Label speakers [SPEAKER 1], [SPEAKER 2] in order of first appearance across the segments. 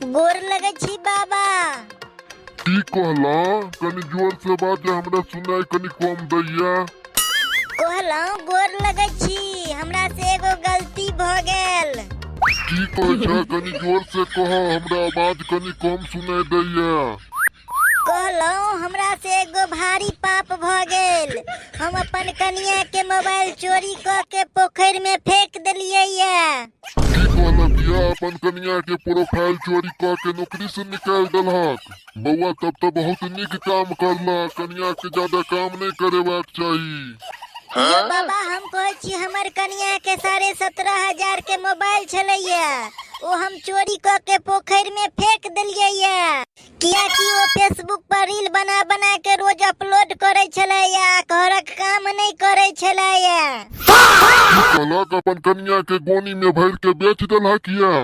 [SPEAKER 1] गोर लगे छी बाबा।
[SPEAKER 2] की कहला? कनी जोर से बात हमरा सुनाई कनी कम दैया।
[SPEAKER 1] कहलौं गोर लगे छी, हमरा से एगो गलती भ गेल।
[SPEAKER 2] की कहै छ? कनी जोर से कह, हमरा आवाज कनी कम सुनाई दैया।
[SPEAKER 1] कहलौं हमरा से एगो भारी पाप भ गेल। हम अपन कनिया के मोबाइल चोरी क के पोखर में फेंक देलियै या।
[SPEAKER 2] की कहला बिया? अपन कनिया के प्रोफाइल चोरी क के नौकरी से निकाल देलहक। बउआ तब तो बहुत निक काम करला, कनिया के ज्यादा काम नहीं करेबाक चाहिए।
[SPEAKER 1] ये बाबा हम कहै छी हमर कनिया के 17,500 के मोबाइल छलैया, ओ हम चोरी क के पोखर में फेंक देलियै या। कियाकि वो फेसबुक पर रील बना बना के रोज अपलोड करे छलैया, घरक काम नहीं करे छलैया।
[SPEAKER 2] कहलक अपन कनिया के गोनी में भर के बेच देलहक या।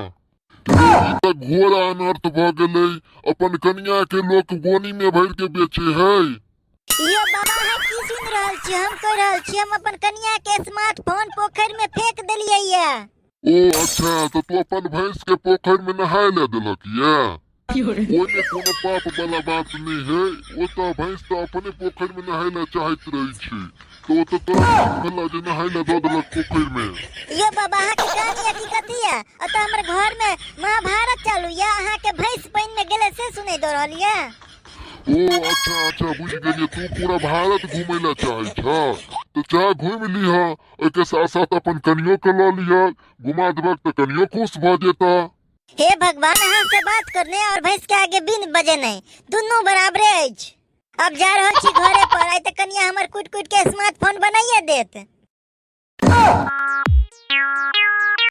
[SPEAKER 2] ई त घोर अनर्थ भ गेलै। अपन कनिया के लोग गोनी में भर के बेचे है।
[SPEAKER 1] यो बाबा हम की सुन रहल छी? हम कह रहल छी हम अपन कनिया के स्मार्टफोन पोखर में फेंक देलियै या।
[SPEAKER 2] ओ अच्छा, तो तू अपन भैंस के पोखर में नहाय ले देलक या। ओने कोनो पाप वाला बात नहीं है। वो तो भैंस तो अपने पोखर में नहाय ले चाहत रही छी, तो तो तोरा भला जे नहाय ले दे देलक पोखर में।
[SPEAKER 1] ये बाबा अहाँ के कहानी हकीकत है? अत हमर घर में महाभारत चालू या, अहाँ के भैंस पानी में गेले से सुनै दो रहल या।
[SPEAKER 2] ओ अच्छा बुझ गेलिए। तू पूरा भारत घूमे ला चाहे छ, तो चाह घूम लीहा। एक साथ साथ अपन कनियो के ला लिहा, घुमा देबक तो कनियो खुश भ जेता।
[SPEAKER 1] हे भगवान, अहाँ से बात करने और भैंस के आगे बिन बजे नहीं, दोनों बराबरे अछि। अब जा रहल छी घरे पर, आई त कनिया हमर कुट कुट के स्मार्टफोन बनाइए देत।